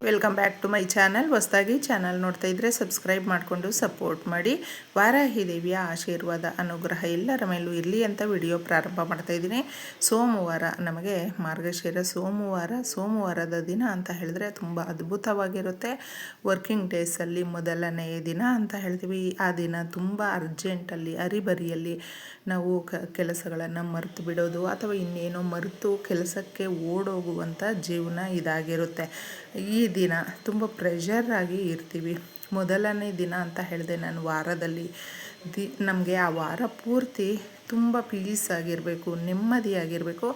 Welcome back to my channel. ಹೊಸದಾಗಿ channel ನೋಡ್ತಾ ಇದ್ದರೆ ಸಬ್ಸ್ಕ್ರೈಬ್ ಮಾಡಿಕೊಂಡು ಸಪೋರ್ಟ್ ಮಾಡಿ. ವಾರಾಹಿ ದೇವಿಯ ಆಶೀರ್ವಾದ ಅನುಗ್ರಹ ಎಲ್ಲರ ಮೇಲೂ ಇರಲಿ ಅಂತ ವಿಡಿಯೋ ಪ್ರಾರಂಭ ಮಾಡ್ತಾ ಇದ್ದೀನಿ. ಸೋಮವಾರ ನಮಗೆ ಮಾರ್ಗಶಿರ ಸೋಮವಾರದ ದಿನ ಅಂತ ಹೇಳಿದ್ರೆ ತುಂಬ ಅದ್ಭುತವಾಗಿರುತ್ತೆ. ವರ್ಕಿಂಗ್ ಡೇಸಲ್ಲಿ ಮೊದಲನೆಯ ದಿನ ಅಂತ ಹೇಳ್ತೀವಿ. ಆ ದಿನ ತುಂಬ ಅರ್ಜೆಂಟಲ್ಲಿ ಅರಿಬರಿಯಲ್ಲಿ ನಾವು ಕೆಲಸಗಳನ್ನು ಮರೆತು ಬಿಡೋದು ಅಥವಾ ಇನ್ನೇನೋ ಮರೆತು ಕೆಲಸಕ್ಕೆ ಓಡೋಗುವಂಥ ಜೀವನ ಇದಾಗಿರುತ್ತೆ. ಈ ದಿನ ತುಂಬ ಪ್ರೆಷರಾಗಿ ಇರ್ತೀವಿ. ಮೊದಲನೇ ದಿನ ಅಂತ ಹೇಳಿದೆ ನಾನು. ವಾರದಲ್ಲಿ ನಮಗೆ ಆ ವಾರ ಪೂರ್ತಿ ತುಂಬ ಪೀಸ್ ಆಗಿರಬೇಕು, ನೆಮ್ಮದಿಯಾಗಿರಬೇಕು.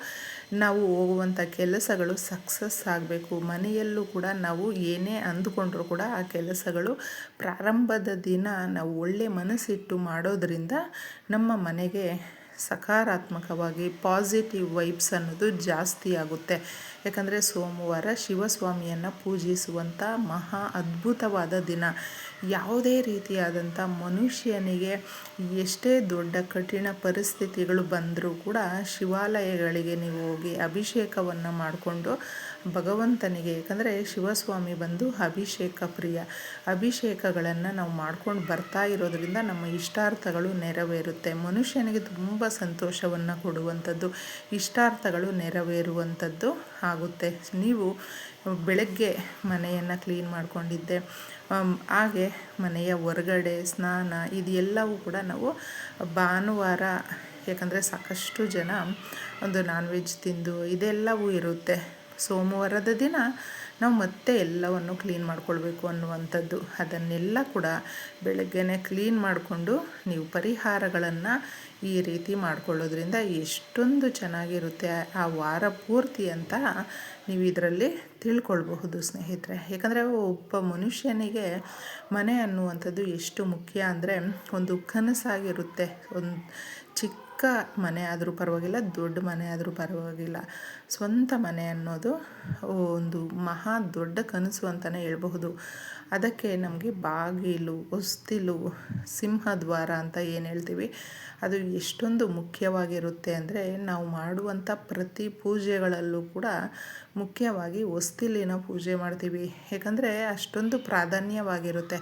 ನಾವು ಹೋಗುವಂಥ ಕೆಲಸಗಳು ಸಕ್ಸಸ್ ಆಗಬೇಕು. ಮನೆಯಲ್ಲೂ ಕೂಡ ನಾವು ಏನೇ ಅಂದುಕೊಂಡ್ರೂ ಕೂಡ ಆ ಕೆಲಸಗಳು ಪ್ರಾರಂಭದ ದಿನ ನಾವು ಒಳ್ಳೆ ಮನಸ್ಸಿಟ್ಟು ಮಾಡೋದರಿಂದ ನಮ್ಮ ಮನೆಗೆ ಸಕಾರಾತ್ಮಕವಾಗಿ ಪಾಸಿಟಿವ್ ವೈಬ್ಸ್ ಅನ್ನೋದು ಜಾಸ್ತಿ ಆಗುತ್ತೆ. ಯಾಕಂದರೆ ಸೋಮವಾರ ಶಿವಸ್ವಾಮಿಯನ್ನು ಪೂಜಿಸುವಂಥ ಮಹಾ ಅದ್ಭುತವಾದ ದಿನ. ಯಾವುದೇ ರೀತಿಯಾದಂಥ ಮನುಷ್ಯನಿಗೆ ಎಷ್ಟೇ ದೊಡ್ಡ ಕಠಿಣ ಪರಿಸ್ಥಿತಿಗಳು ಬಂದರೂ ಕೂಡ ಶಿವಾಲಯಗಳಿಗೆ ನೀವು ಹೋಗಿ ಅಭಿಷೇಕವನ್ನು ಮಾಡಿಕೊಂಡು ಭಗವಂತನಿಗೆ, ಯಾಕಂದರೆ ಶಿವಸ್ವಾಮಿ ಬಂದು ಅಭಿಷೇಕ ಪ್ರಿಯ, ಅಭಿಷೇಕಗಳನ್ನು ನಾವು ಮಾಡ್ಕೊಂಡು ಬರ್ತಾ ಇರೋದರಿಂದ ನಮ್ಮ ಇಷ್ಟಾರ್ಥಗಳು ನೆರವೇರುತ್ತೆ. ಮನುಷ್ಯನಿಗೆ ತುಂಬ ಸಂತೋಷವನ್ನು ಕೊಡುವಂಥದ್ದು, ಇಷ್ಟಾರ್ಥಗಳು ನೆರವೇರುವಂಥದ್ದು ಆಗುತ್ತೆ. ನೀವು ಬೆಳಗ್ಗೆ ಮನೆಯನ್ನು ಕ್ಲೀನ್ ಮಾಡ್ಕೊಂಡಿದ್ದೆ, ಹಾಗೆ ಮನೆಯ ಹೊರಗಡೆ ಸ್ನಾನ ಇದೆಲ್ಲವೂ ಕೂಡ ನಾವು ಭಾನುವಾರ, ಯಾಕಂದರೆ ಸಾಕಷ್ಟು ಜನ ಒಂದು ನಾನ್ ವೆಜ್ ತಿಂದು ಇದೆಲ್ಲವೂ ಇರುತ್ತೆ. ಸೋಮವಾರದ ದಿನ ನಾವು ಮತ್ತೆ ಎಲ್ಲವನ್ನು ಕ್ಲೀನ್ ಮಾಡ್ಕೊಳ್ಬೇಕು ಅನ್ನುವಂಥದ್ದು. ಅದನ್ನೆಲ್ಲ ಕೂಡ ಬೆಳಗ್ಗೆನೇ ಕ್ಲೀನ್ ಮಾಡಿಕೊಂಡು ನೀವು ಪರಿಹಾರಗಳನ್ನು ಈ ರೀತಿ ಮಾಡ್ಕೊಳ್ಳೋದ್ರಿಂದ ಎಷ್ಟೊಂದು ಚೆನ್ನಾಗಿರುತ್ತೆ ಆ ವಾರ ಪೂರ್ತಿ ಅಂತ ನೀವು ಇದರಲ್ಲಿ ತಿಳ್ಕೊಳ್ಬಹುದು ಸ್ನೇಹಿತರೆ. ಯಾಕಂದರೆ ಒಬ್ಬ ಮನುಷ್ಯನಿಗೆ ಮನೆ ಅನ್ನುವಂಥದ್ದು ಎಷ್ಟು ಮುಖ್ಯ ಅಂದರೆ ಒಂದು ಕನಸಾಗಿರುತ್ತೆ. ಒಂದು ಚಿಕ್ಕ ಮನೆ ಆದರೂ ಪರವಾಗಿಲ್ಲ, ದೊಡ್ಡ ಮನೆ ಆದರೂ ಪರವಾಗಿಲ್ಲ, ಸ್ವಂತ ಮನೆ ಅನ್ನೋದು ಒಂದು ಮಹಾ ದೊಡ್ಡ ಕನಸು ಅಂತಲೇ ಹೇಳ್ಬಹುದು. ಅದಕ್ಕೆ ನಮಗೆ ಬಾಗಿಲು, ಹೊಸ್ತಿಲು, ಸಿಂಹದ್ವಾರ ಅಂತ ಏನು ಹೇಳ್ತೀವಿ ಅದು ಎಷ್ಟೊಂದು ಮುಖ್ಯವಾಗಿರುತ್ತೆ ಅಂದರೆ ನಾವು ಮಾಡುವಂಥ ಪ್ರತಿ ಪೂಜೆಗಳಲ್ಲೂ ಕೂಡ ಮುಖ್ಯವಾಗಿ ಹೊಸ್ತಿಲಿನ ಪೂಜೆ ಮಾಡ್ತೀವಿ. ಯಾಕಂದರೆ ಅಷ್ಟೊಂದು ಪ್ರಾಧಾನ್ಯವಾಗಿರುತ್ತೆ.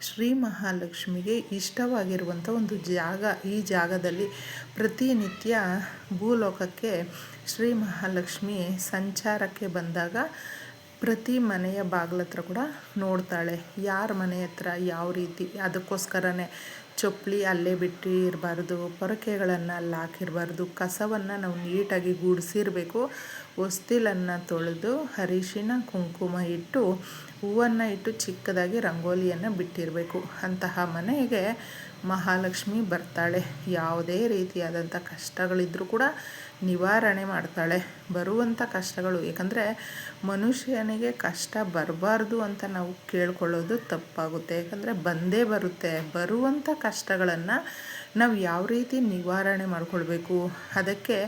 ಶ್ರೀ ಮಹಾಲಕ್ಷ್ಮಿಗೆ ಇಷ್ಟವಾಗಿರುವಂಥ ಒಂದು ಜಾಗ. ಈ ಜಾಗದಲ್ಲಿ ಪ್ರತಿನಿತ್ಯ ಭೂಲೋಕಕ್ಕೆ ಶ್ರೀ ಮಹಾಲಕ್ಷ್ಮಿ ಸಂಚಾರಕ್ಕೆ ಬಂದಾಗ ಪ್ರತಿ ಮನೆಯ ಬಾಗಿಲತ್ರ ಕೂಡ ನೋಡ್ತಾಳೆ, ಯಾರ ಮನೆ ಹತ್ರ ಯಾವ ರೀತಿ. ಅದಕ್ಕೋಸ್ಕರನೇ ಚಪ್ಪಲಿ ಅಲ್ಲೇ ಬಿಟ್ಟು ಇರಬಾರ್ದು, ಪೊರಕೆಗಳನ್ನು ಅಲ್ಲಿ ಹಾಕಿರಬಾರ್ದು, ಕಸವನ್ನು ನಾವು ನೀಟಾಗಿ ಗುಡಿಸಿರಬೇಕು. ಹೊಸ್ತಿಲನ್ನು ತೊಳೆದು ಅರಿಶಿನ ಕುಂಕುಮ ಇಟ್ಟು ಹೂವನ್ನು ಇಟ್ಟು ಚಿಕ್ಕದಾಗಿ ರಂಗೋಲಿಯನ್ನು ಬಿಟ್ಟಿರಬೇಕು. ಅಂತಹ ಮನೆಗೆ ಮಹಾಲಕ್ಷ್ಮಿ ಬರ್ತಾಳೆ. ಯಾವುದೇ ರೀತಿಯಾದಂಥ ಕಷ್ಟಗಳಿದ್ದರೂ ಕೂಡ ನಿವಾರಣೆ ಮಾಡ್ತಾಳೆ. ಬರುವಂಥ ಕಷ್ಟಗಳು, ಯಾಕಂದರೆ ಮನುಷ್ಯನಿಗೆ ಕಷ್ಟ ಬರಬಾರ್ದು ಅಂತ ನಾವು ಕೇಳ್ಕೊಳ್ಳೋದು ತಪ್ಪಾಗುತ್ತೆ. ಯಾಕಂದರೆ ಬಂದೇ ಬರುತ್ತೆ. ಬರುವಂಥ ಕಷ್ಟಗಳನ್ನು ನಾವು ಯಾವ ರೀತಿ ನಿವಾರಣೆ ಮಾಡ್ಕೊಳ್ಬೇಕು, ಅದಕ್ಕೆ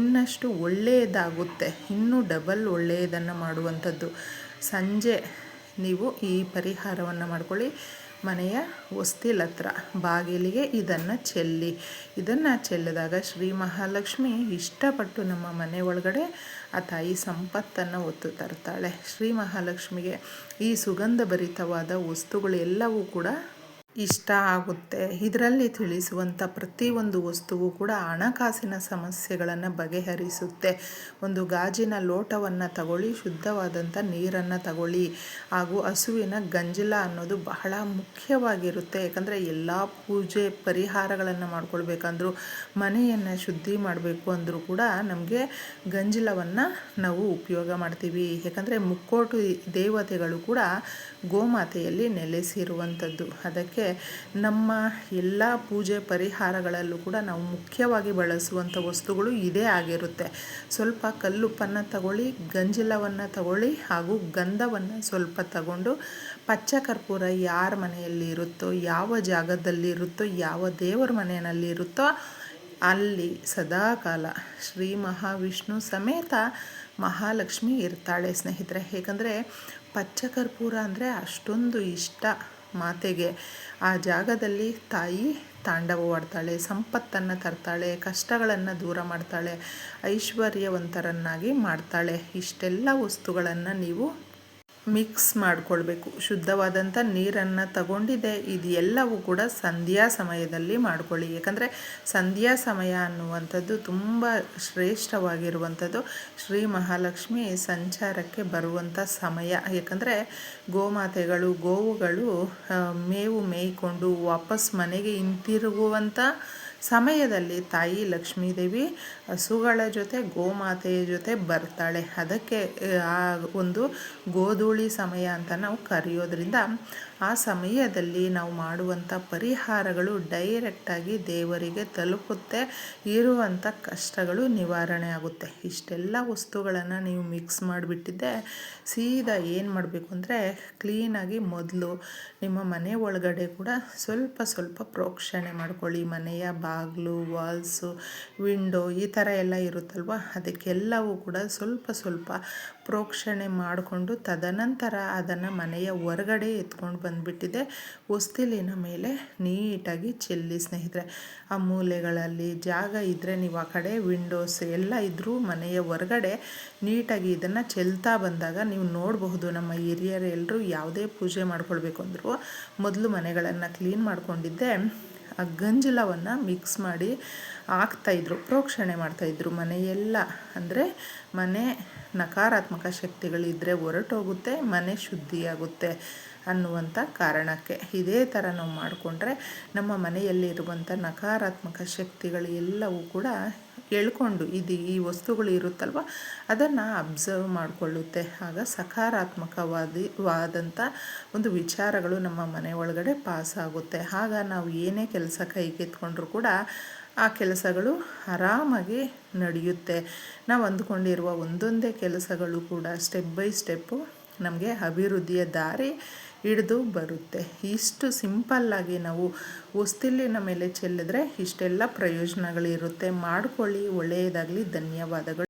ಇನ್ನಷ್ಟು ಒಳ್ಳೆಯದಾಗುತ್ತೆ, ಇನ್ನೂ ಡಬಲ್ ಒಳ್ಳೆಯದನ್ನು ಮಾಡುವಂಥದ್ದು. ಸಂಜೆ ನೀವು ಈ ಪರಿಹಾರವನ್ನು ಮಾಡ್ಕೊಳ್ಳಿ. ಮನೆಯ ಹೊಸ್ತಿಲ ಹತ್ರ ಬಾಗಿಲಿಗೆ ಇದನ್ನು ಚೆಲ್ಲಿದಾಗ ಶ್ರೀ ಮಹಾಲಕ್ಷ್ಮಿ ಇಷ್ಟಪಟ್ಟು ನಮ್ಮ ಮನೆ ಒಳಗಡೆ ಆ ತಾಯಿ ಸಂಪತ್ತನ್ನು ಹೊತ್ತು ತರ್ತಾಳೆ. ಶ್ರೀ ಮಹಾಲಕ್ಷ್ಮಿಗೆ ಈ ಸುಗಂಧ ಭರಿತವಾದ ವಸ್ತುಗಳು ಎಲ್ಲವೂ ಕೂಡ ಇಷ್ಟ ಆಗುತ್ತೆ. ಇದರಲ್ಲಿ ತಿಳಿಸುವಂಥ ಪ್ರತಿಯೊಂದು ವಸ್ತುವು ಕೂಡ ಹಣಕಾಸಿನ ಸಮಸ್ಯೆಗಳನ್ನು ಬಗೆಹರಿಸುತ್ತೆ. ಒಂದು ಗಾಜಿನ ಲೋಟವನ್ನು ತಗೊಳ್ಳಿ, ಶುದ್ಧವಾದಂಥ ನೀರನ್ನು ತಗೊಳ್ಳಿ, ಹಾಗೂ ಹಸುವಿನ ಗಂಜಲ ಅನ್ನೋದು ಬಹಳ ಮುಖ್ಯವಾಗಿರುತ್ತೆ. ಯಾಕಂದರೆ ಎಲ್ಲ ಪೂಜೆ ಪರಿಹಾರಗಳನ್ನು ಮಾಡ್ಕೊಳ್ಬೇಕಂದ್ರೂ, ಮನೆಯನ್ನು ಶುದ್ಧಿ ಮಾಡಬೇಕು ಅಂದರೂ ಕೂಡ ನಮಗೆ ಗಂಜಲವನ್ನು ನಾವು ಉಪಯೋಗ ಮಾಡ್ತೀವಿ. ಯಾಕಂದರೆ ಮುಕ್ಕೋಟಿ ದೇವತೆಗಳು ಕೂಡ ಗೋಮಾತೆಯಲ್ಲಿ ನೆಲೆಸಿರುವಂಥದ್ದು. ಅದಕ್ಕೆ ನಮ್ಮ ಎಲ್ಲ ಪೂಜೆ ಪರಿಹಾರಗಳಲ್ಲೂ ಕೂಡ ನಾವು ಮುಖ್ಯವಾಗಿ ಬಳಸುವಂಥ ವಸ್ತುಗಳು ಇದೇ ಆಗಿರುತ್ತೆ. ಸ್ವಲ್ಪ ಕಲ್ಲುಪ್ಪನ್ನು ತಗೊಳ್ಳಿ, ಗಂಜಲವನ್ನು ತಗೊಳ್ಳಿ, ಹಾಗೂ ಗಂಧವನ್ನು ಸ್ವಲ್ಪ ತಗೊಂಡು ಪಚ್ಚ ಕರ್ಪೂರ ಯಾರ ಮನೆಯಲ್ಲಿ ಇರುತ್ತೋ, ಯಾವ ಜಾಗದಲ್ಲಿ ಇರುತ್ತೋ, ಯಾವ ದೇವರ ಮನೆಯಲ್ಲಿ ಇರುತ್ತೋ ಅಲ್ಲಿ ಸದಾಕಾಲ ಶ್ರೀ ಮಹಾವಿಷ್ಣು ಸಮೇತ ಮಹಾಲಕ್ಷ್ಮಿ ಇರ್ತಾಳೆ ಸ್ನೇಹಿತರೆ. ಏಕೆಂದರೆ ಪಚ್ಚ ಕರ್ಪೂರ ಅಂದರೆ ಅಷ್ಟೊಂದು ಇಷ್ಟ ಮಾತೆಗೆ. ಆ ಜಾಗದಲ್ಲಿ ತಾಯಿ ತಾಂಡವವಾಡ್ತಾಳೆ, ಸಂಪತ್ತನ್ನು ತರ್ತಾಳೆ, ಕಷ್ಟಗಳನ್ನು ದೂರ ಮಾಡ್ತಾಳೆ, ಐಶ್ವರ್ಯವಂತರನ್ನಾಗಿ ಮಾಡ್ತಾಳೆ. ಇಷ್ಟೆಲ್ಲ ವಸ್ತುಗಳನ್ನು ನೀವು ಮಿಕ್ಸ್ ಮಾಡಿಕೊಳ್ಬೇಕು. ಶುದ್ಧವಾದಂಥ ನೀರನ್ನು ತಗೊಂಡಿದ್ದೆ. ಇದು ಎಲ್ಲವೂ ಕೂಡ ಸಂಧ್ಯಾ ಸಮಯದಲ್ಲಿ ಮಾಡ್ಕೊಳ್ಳಿ. ಯಾಕಂದರೆ ಸಂಧ್ಯಾ ಸಮಯ ಅನ್ನುವಂಥದ್ದು ತುಂಬ ಶ್ರೇಷ್ಠವಾಗಿರುವಂಥದ್ದು. ಶ್ರೀ ಮಹಾಲಕ್ಷ್ಮಿ ಸಂಚಾರಕ್ಕೆ ಬರುವಂಥ ಸಮಯ. ಯಾಕಂದರೆ ಗೋಮಾತೆಗಳು ಗೋವುಗಳು ಮೇವು ಮೇಯ್ಕೊಂಡು ವಾಪಸ್ ಮನೆಗೆ ಹಿಂತಿರುಗುವಂಥ ಸಮಯದಲ್ಲಿ ತಾಯಿ ಲಕ್ಷ್ಮೀದೇವಿ ಹಸುಗಳ ಜೊತೆ ಗೋಮಾತೆಯ ಜೊತೆ ಬರ್ತಾಳೆ. ಅದಕ್ಕೆ ಆ ಒಂದು ಗೋಧೂಳಿ ಸಮಯ ಅಂತ ನಾವು ಕರೆಯೋದ್ರಿಂದ ಆ ಸಮಯದಲ್ಲಿ ನಾವು ಮಾಡುವಂಥ ಪರಿಹಾರಗಳು ಡೈರೆಕ್ಟಾಗಿ ದೇವರಿಗೆ ತಲುಪುತ್ತೆ. ಇರುವಂಥ ಕಷ್ಟಗಳು ನಿವಾರಣೆ ಆಗುತ್ತೆ. ಇಷ್ಟೆಲ್ಲ ವಸ್ತುಗಳನ್ನು ನೀವು ಮಿಕ್ಸ್ ಮಾಡಿಬಿಟ್ಟಿದ್ದೆ ಸೀದಾ ಏನು ಮಾಡಬೇಕು ಅಂದರೆ ಕ್ಲೀನಾಗಿ ಮೊದಲು ನಿಮ್ಮ ಮನೆ ಒಳಗಡೆ ಕೂಡ ಸ್ವಲ್ಪ ಪ್ರೋಕ್ಷಣೆ ಮಾಡ್ಕೊಳ್ಳಿ. ಮನೆಯ ಬಾಗಿಲು, ವಾಲ್ಸು, ವಿಂಡೋ ಈ ಥರ ಎಲ್ಲ ಇರುತ್ತಲ್ವ, ಅದಕ್ಕೆಲ್ಲವೂ ಕೂಡ ಸ್ವಲ್ಪ ಪ್ರೋಕ್ಷಣೆ ಮಾಡಿಕೊಂಡು ತದನಂತರ ಅದನ್ನು ಮನೆಯ ಹೊರಗಡೆ ಎತ್ಕೊಂಡು ಬಂದುಬಿಟ್ಟಿದೆ ಹೊಸ್ತಿಲಿನ ಮೇಲೆ ನೀಟಾಗಿ ಚೆಲ್ಲಿ ಸ್ನೇಹಿತರೆ. ಆ ಮೂಲೆಗಳಲ್ಲಿ ಜಾಗ ಇದ್ದರೆ ನೀವು ಆ ಕಡೆ ವಿಂಡೋಸ್ ಎಲ್ಲ ಇದ್ದರೂ ಮನೆಯ ಹೊರಗಡೆ ನೀಟಾಗಿ ಇದನ್ನು ಚೆಲ್ತಾ ಬಂದಾಗ ನೀವು ನೋಡಬಹುದು. ನಮ್ಮ ಹಿರಿಯರೆಲ್ಲರೂ ಯಾವುದೇ ಪೂಜೆ ಮಾಡ್ಕೊಳ್ಬೇಕು ಅಂದರೂ ಮೊದಲು ಮನೆಗಳನ್ನು ಕ್ಲೀನ್ ಮಾಡ್ಕೊಂಡಿದ್ದೆ ಆ ಗಂಜಲವನ್ನು ಮಿಕ್ಸ್ ಮಾಡಿ ಹಾಕ್ತಾಯಿದ್ರು, ಪ್ರೋಕ್ಷಣೆ ಮಾಡ್ತಾಯಿದ್ರು ಮನೆಯೆಲ್ಲ. ಅಂದರೆ ಮನೆ ನಕಾರಾತ್ಮಕ ಶಕ್ತಿಗಳಿದ್ದರೆ ಹೊರಟೋಗುತ್ತೆ, ಮನೆ ಶುದ್ಧಿಯಾಗುತ್ತೆ ಅನ್ನುವಂಥ ಕಾರಣಕ್ಕೆ. ಇದೇ ಥರ ನಾವು ಮಾಡಿಕೊಂಡ್ರೆ ನಮ್ಮ ಮನೆಯಲ್ಲಿರುವಂಥ ನಕಾರಾತ್ಮಕ ಶಕ್ತಿಗಳು ಎಲ್ಲವೂ ಕೂಡ ಎಳ್ಕೊಂಡು ಈ ವಸ್ತುಗಳು ಇರುತ್ತಲ್ವ ಅದನ್ನು ಅಬ್ಸರ್ವ್ ಮಾಡಿಕೊಳ್ಳುತ್ತೆ. ಆಗ ಸಕಾರಾತ್ಮಕವಾದಂಥ ಒಂದು ವಿಚಾರಗಳು ನಮ್ಮ ಮನೆ ಒಳಗಡೆ ಪಾಸ್ ಆಗುತ್ತೆ. ಆಗ ನಾವು ಏನೇ ಕೆಲಸ ಕೈಗೆತ್ಕೊಂಡ್ರೂ ಕೂಡ ಆ ಕೆಲಸಗಳು ಆರಾಮಾಗಿ ನಡೆಯುತ್ತೆ. ನಾವು ಅಂದುಕೊಂಡಿರುವ ಒಂದೊಂದೇ ಕೆಲಸಗಳು ಕೂಡ ಸ್ಟೆಪ್ ಬೈ ಸ್ಟೆಪ್ಪು ನಮಗೆ ಅಭಿವೃದ್ಧಿಯ ದಾರಿ ಹಿಡಿದು ಬರುತ್ತೆ. ಇಷ್ಟು ಸಿಂಪಲ್ಲಾಗಿ ನಾವು ಹೊಸ್ತಿಲಿನ ಮೇಲೆ ಚೆಲ್ಲಿದ್ರೆ ಇಷ್ಟೆಲ್ಲ ಪ್ರಯೋಜನಗಳಿರುತ್ತೆ. ಮಾಡ್ಕೊಳ್ಳಿ. ಒಳ್ಳೆಯದಾಗಲಿ. ಧನ್ಯವಾದಗಳು.